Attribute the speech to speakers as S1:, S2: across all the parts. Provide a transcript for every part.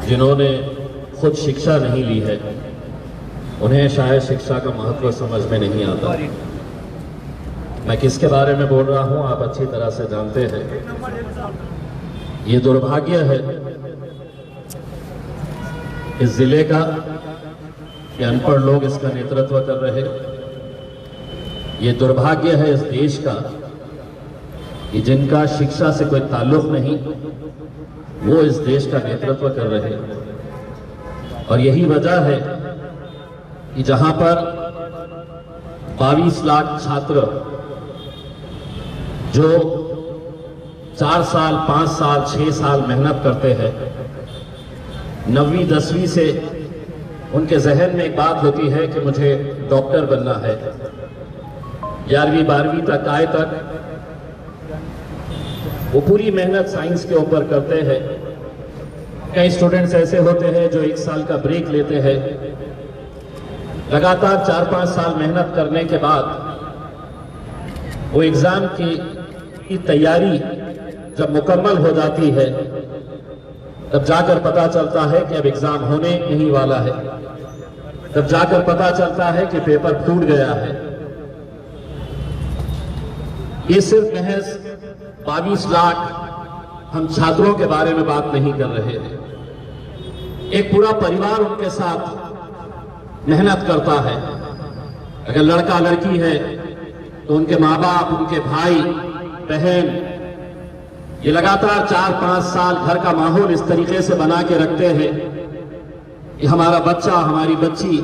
S1: जिन्होंने खुद शिक्षा नहीं ली है उन्हें शायद शिक्षा का महत्व समझ में नहीं आता। मैं किसके बारे में बोल रहा हूं आप अच्छी तरह से जानते हैं। ये दुर्भाग्य है इस जिले का कि अनपढ़ लोग इसका नेतृत्व कर रहे। ये दुर्भाग्य है इस देश का कि जिनका शिक्षा से कोई ताल्लुक नहीं वो इस देश का नेतृत्व कर रहे। और यही वजह है कि जहां पर 22 लाख छात्र जो 4 साल 5 साल 6 साल मेहनत करते हैं, 9वीं 10वीं से उनके जहन में एक बात होती है कि मुझे डॉक्टर बनना है, 11वीं 12वीं तक आए तक वो पूरी मेहनत साइंस के ऊपर करते हैं। कई स्टूडेंट्स ऐसे होते हैं जो 1 साल का ब्रेक लेते हैं। लगातार 4-5 साल मेहनत करने के बाद वो एग्जाम की तैयारी जब मुकम्मल हो जाती है तब जाकर पता चलता है कि अब एग्जाम होने नहीं वाला है। तब जाकर पता चलता है कि पेपर फूट गया है। ये सिर्फ महज 22 लाख हम छात्रों के बारे में बात नहीं कर रहे हैं। एक पूरा परिवार उनके साथ मेहनत करता है। अगर लड़का लड़की है तो उनके माँ बाप, उनके भाई बहन ये लगातार 4-5 साल घर का माहौल इस तरीके से बना के रखते हैं कि हमारा बच्चा, हमारी बच्ची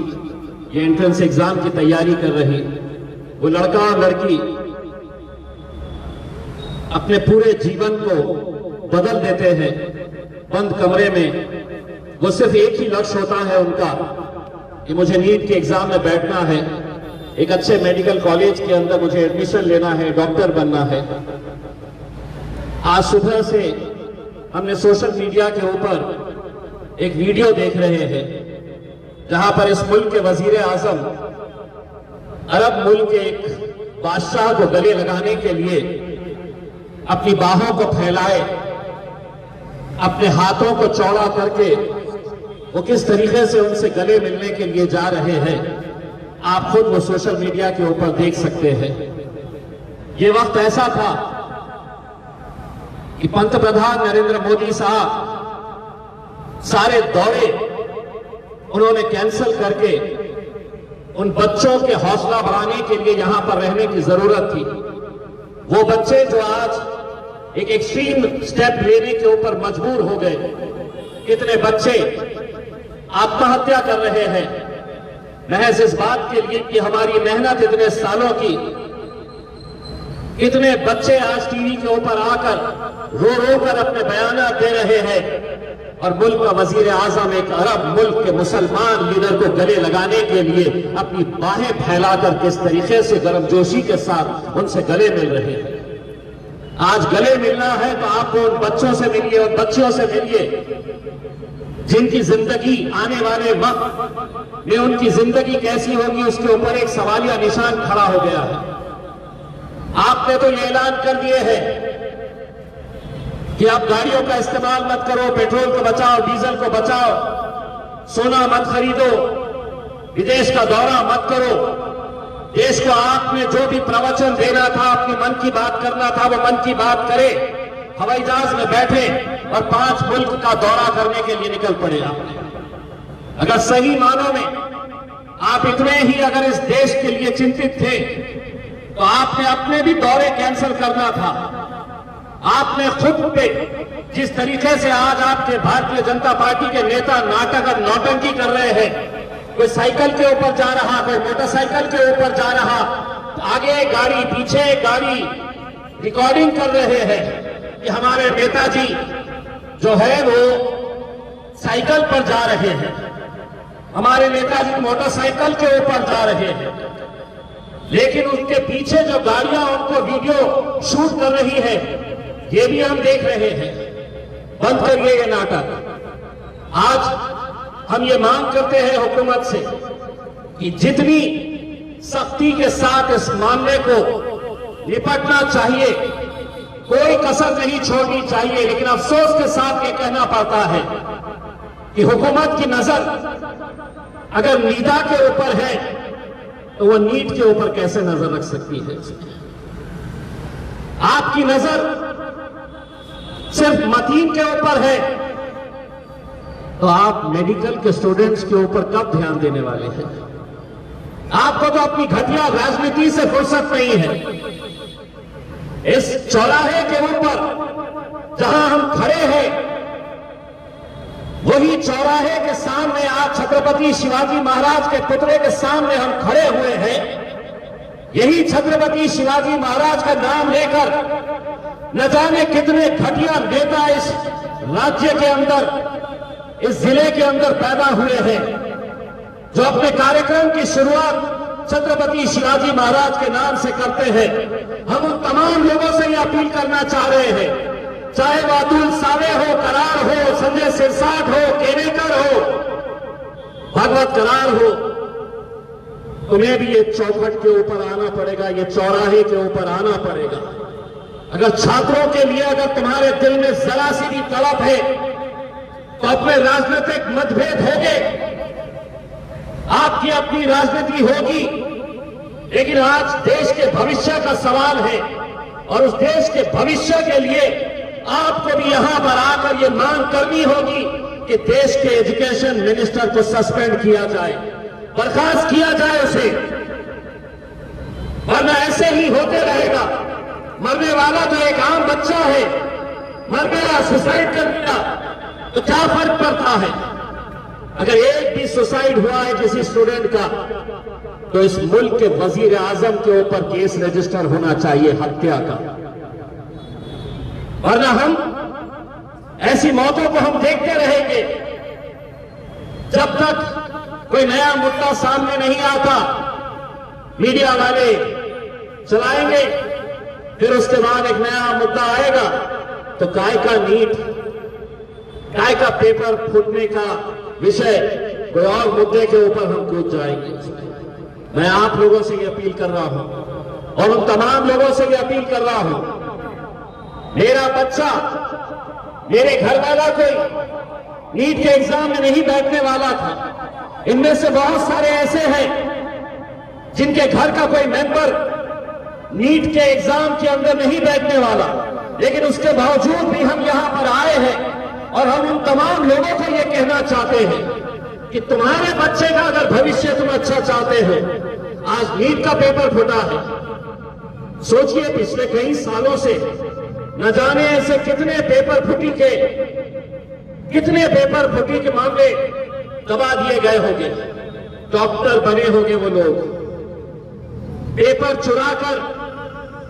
S1: ये एंट्रेंस एग्जाम की तैयारी कर रही। वो लड़का और लड़की अपने पूरे जीवन को बदल देते हैं बंद कमरे में। वो सिर्फ एक ही लक्ष्य होता है उनका कि मुझे नीट के एग्जाम में बैठना है, एक अच्छे मेडिकल कॉलेज के अंदर मुझे एडमिशन लेना है, डॉक्टर बनना है। आज सुबह से हमने सोशल मीडिया के ऊपर एक वीडियो देख रहे हैं जहां पर इस मुल्क के वजीर आजम अरब मुल्क के एक बादशाह को गले लगाने के लिए अपनी बाहों को फैलाए, अपने हाथों को चौड़ा करके वो किस तरीके से उनसे गले मिलने के लिए जा रहे हैं। आप खुद वो सोशल मीडिया के ऊपर देख सकते हैं। ये वक्त ऐसा था कि पंतप्रधान नरेंद्र मोदी साहब सारे दौरे उन्होंने कैंसिल करके उन बच्चों के हौसला बढ़ाने के लिए यहां पर रहने की जरूरत थी। वो बच्चे जो आज एक एक्सट्रीम स्टेप लेने के ऊपर मजबूर हो गए। कितने बच्चे आत्महत्या कर रहे हैं महज इस बात के लिए कि हमारी मेहनत इतने सालों की। कितने बच्चे आज टीवी के ऊपर आकर रो रो कर अपने बयानात दे रहे हैं और मुल्क का वजीर आजम एक अरब मुल्क के मुसलमान लीडर को गले लगाने के लिए अपनी बाहें फैलाकर किस तरीके से गर्मजोशी के साथ उनसे गले मिल रहे हैं। आज गले मिलना है तो आपको उन बच्चों से मिलिए, उन बच्चियों से मिलिए जिनकी जिंदगी आने वाले वक्त में उनकी जिंदगी कैसी होगी उसके ऊपर एक सवालिया निशान खड़ा हो गया है। आपने तो ये ऐलान कर दिए हैं कि आप गाड़ियों का इस्तेमाल मत करो, पेट्रोल को बचाओ, डीजल को बचाओ, सोना मत खरीदो, विदेश का दौरा मत करो। देश को आपने जो भी प्रवचन देना था, अपनी मन की बात करना था, वो मन की बात करे। हवाई जहाज में बैठे और 5 मुल्क का दौरा करने के लिए निकल पड़े आपने। अगर सही मानों में आप इतने ही अगर इस देश के लिए चिंतित थे तो आपने अपने भी दौरे कैंसिल करना था। आपने खुद पे जिस तरीके से आज आपके भारतीय जनता पार्टी के नेता नाटक और नौटंकी कर रहे हैं, कोई साइकिल के ऊपर जा रहा, कोई मोटरसाइकिल के ऊपर जा रहा, आगे गाड़ी पीछे गाड़ी, रिकॉर्डिंग कर रहे हैं कि हमारे नेताजी जो है वो साइकिल पर जा रहे हैं, हमारे नेताजी मोटरसाइकिल के ऊपर जा रहे हैं। लेकिन उनके पीछे जो गाड़ियां उनको वीडियो शूट कर रही है ये भी हम देख रहे हैं। बंद करिए ये नाटक। आज हम ये मांग करते हैं हुकूमत से कि जितनी सख्ती के साथ इस मामले को निपटना चाहिए, कोई कसर नहीं छोड़नी चाहिए। लेकिन अफसोस के साथ ये कहना पड़ता है कि हुकूमत की नजर अगर नीदा के ऊपर है तो वह नीट के ऊपर कैसे नजर रख सकती है? आपकी नजर सिर्फ मतीन के ऊपर है तो आप मेडिकल के स्टूडेंट्स के ऊपर कब ध्यान देने वाले हैं? आपको तो अपनी घटिया राजनीति से फुर्सत नहीं है। इस चौराहे के ऊपर जहां हम खड़े हैं, वही चौराहे के सामने आज छत्रपति शिवाजी महाराज के पुतले के सामने हम खड़े हुए हैं। यही छत्रपति शिवाजी महाराज का नाम लेकर न जाने कितने घटिया नेता इस राज्य के अंदर, इस जिले के अंदर पैदा हुए हैं, जो अपने कार्यक्रम की शुरुआत छत्रपति शिवाजी महाराज के नाम से करते हैं। हम उन तमाम लोगों से ये अपील करना चाह रहे हैं, चाहे वह अतुल सावे हो, करार हो, संजय सिरसाट हो, केनेकर हो, भगवत करार हो, तुम्हें भी ये चौखट के ऊपर आना पड़ेगा, ये चौराहे के ऊपर आना पड़ेगा। अगर छात्रों के लिए अगर तुम्हारे दिल में जरा सी भी तड़प है तो अपने राजनीतिक मतभेद होंगे, आपकी अपनी राजनीति होगी, लेकिन आज देश के भविष्य का सवाल है और उस देश के भविष्य के लिए आपको भी यहां पर आकर यह मांग करनी होगी कि देश के एजुकेशन मिनिस्टर को सस्पेंड किया जाए, बर्खास्त किया जाए उसे, वरना ऐसे ही होते रहेगा। मरने वाला तो एक आम बच्चा है, मर गया, सुसाइड कर दिया, तो क्या फर्क पड़ता है? अगर एक भी सुसाइड हुआ है किसी स्टूडेंट का तो इस मुल्क के वजीर आजम के ऊपर केस रजिस्टर होना चाहिए हत्या का, वरना हम ऐसी मौतों को हम देखते रहेंगे जब तक कोई नया मुद्दा सामने नहीं आता। मीडिया वाले चलाएंगे, फिर उसके बाद एक नया मुद्दा आएगा तो काय का नीट, काय का पेपर फूटने का विषय, कोई और मुद्दे के ऊपर हम कूद जाएंगे। मैं आप लोगों से ये अपील कर रहा हूं और उन तमाम लोगों से ये अपील कर रहा हूं, मेरा बच्चा, मेरे घर वाला कोई नीट के एग्जाम में नहीं बैठने वाला था। इनमें से बहुत सारे ऐसे हैं जिनके घर का कोई मेंबर नीट के एग्जाम के अंदर नहीं बैठने वाला, लेकिन उसके बावजूद भी हम यहां पर आए हैं और हम उन तमाम लोगों को यह कहना चाहते हैं कि तुम्हारे बच्चे का अगर भविष्य तुम अच्छा चाहते हो, आज नीट का पेपर फूटा है, सोचिए पिछले कई सालों से न जाने ऐसे कितने पेपर फुटी के मामले दबा दिए गए होंगे। डॉक्टर बने होंगे वो लोग, पेपर चुराकर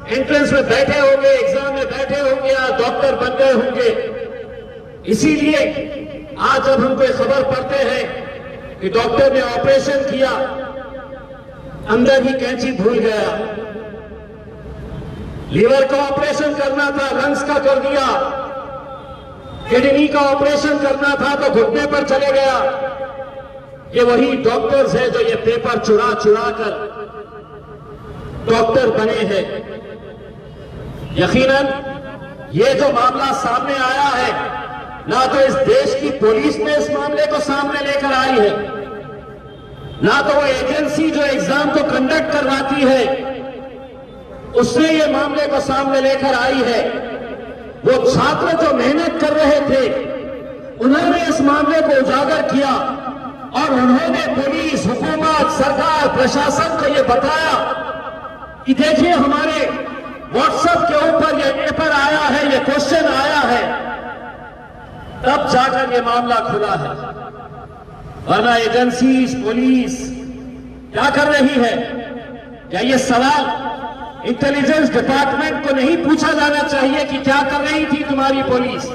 S1: एंट्रेंस में बैठे होंगे, एग्जाम में बैठे होंगे या डॉक्टर बन गए होंगे। इसीलिए आज जब हम कोई खबर पढ़ते हैं कि डॉक्टर ने ऑपरेशन किया, अंदर ही कैंची भूल गया, लीवर का ऑपरेशन करना था, लंग्स का कर दिया, किडनी का ऑपरेशन करना था तो घुटने पर चले गया। ये वही डॉक्टर्स हैं जो ये पेपर चुरा कर डॉक्टर बने हैं। यकीनन ये जो मामला सामने आया है, ना तो इस देश की पुलिस ने इस मामले को सामने लेकर आई है, ना तो वो एजेंसी जो एग्जाम को कंडक्ट करवाती है उसने ये मामले को सामने लेकर आई है। वो छात्र जो मेहनत कर रहे थे उन्होंने इस मामले को उजागर किया और उन्होंने पुलिस, हुकूमत, सरकार, प्रशासन को ये बताया कि देखिए हमारे व्हाट्सएप के ऊपर ये पेपर आया है, ये क्वेश्चन आया है, तब जाकर ये मामला खुला है। वरना एजेंसी, पुलिस क्या कर रही है? क्या ये सवाल इंटेलिजेंस डिपार्टमेंट को नहीं पूछा जाना चाहिए कि क्या कर रही थी तुम्हारी पुलिस,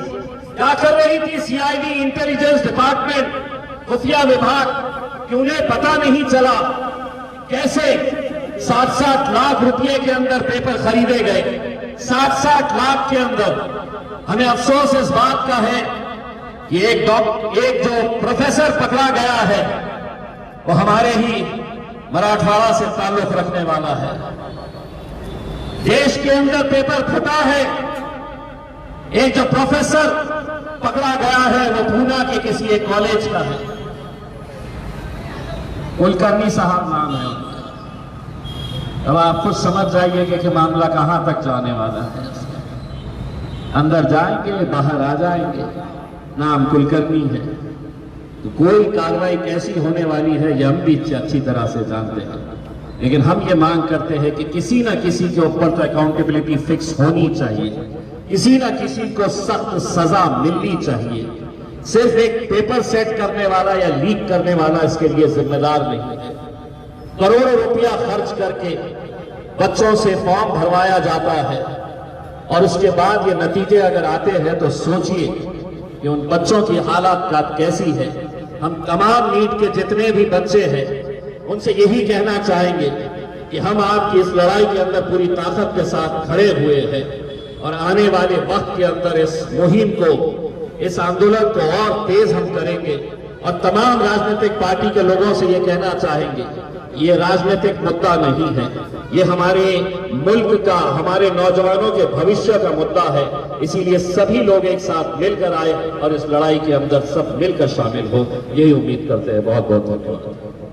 S1: क्या कर रही थी सीआईडी, इंटेलिजेंस डिपार्टमेंट, खुफिया विभाग, कि उन्हें पता नहीं चला कैसे 7-7 लाख रुपए के अंदर पेपर खरीदे गए? 7-7 लाख के अंदर। हमें अफसोस इस बात का है कि एक जो प्रोफेसर पकड़ा गया है वो हमारे ही मराठवाड़ा से ताल्लुक रखने वाला है। देश के अंदर पेपर फटा है। एक जो प्रोफेसर पकड़ा गया है वो पूना के किसी एक कॉलेज का है। कुलकर्णी साहब नाम है उनका। अब आप खुद समझ जाइएगा कि मामला कहां तक जाने वाला है। अंदर जाएंगे, बाहर आ जाएंगे, नाम कुलकर्णी है। तो कोई कार्रवाई कैसी होने वाली है ये हम भी अच्छी तरह से जानते हैं, लेकिन हम ये मांग करते हैं कि किसी ना किसी के ऊपर तो अकाउंटेबिलिटी फिक्स होनी चाहिए, किसी ना किसी को सख्त सजा मिलनी चाहिए। सिर्फ एक पेपर सेट करने वाला या लीक करने वाला इसके लिए जिम्मेदार नहीं है। करोड़ों रुपया खर्च करके बच्चों से फॉर्म भरवाया जाता है और उसके बाद ये नतीजे अगर आते हैं तो सोचिए कि उन बच्चों की हालत कैसी है। हम तमाम नीट के जितने भी बच्चे हैं उनसे यही कहना चाहेंगे कि हम आपकी इस लड़ाई के अंदर पूरी ताकत के साथ खड़े हुए हैं और आने वाले वक्त के अंदर इस मुहिम को, इस आंदोलन को और तेज हम करेंगे। और तमाम राजनीतिक पार्टी के लोगों से ये कहना चाहेंगे, ये राजनीतिक मुद्दा नहीं है, ये हमारे मुल्क का, हमारे नौजवानों के भविष्य का मुद्दा है। इसीलिए सभी लोग एक साथ मिलकर आए और इस लड़ाई के अंदर सब मिलकर शामिल हो, यही उम्मीद करते हैं। बहुत बहुत धन्यवाद।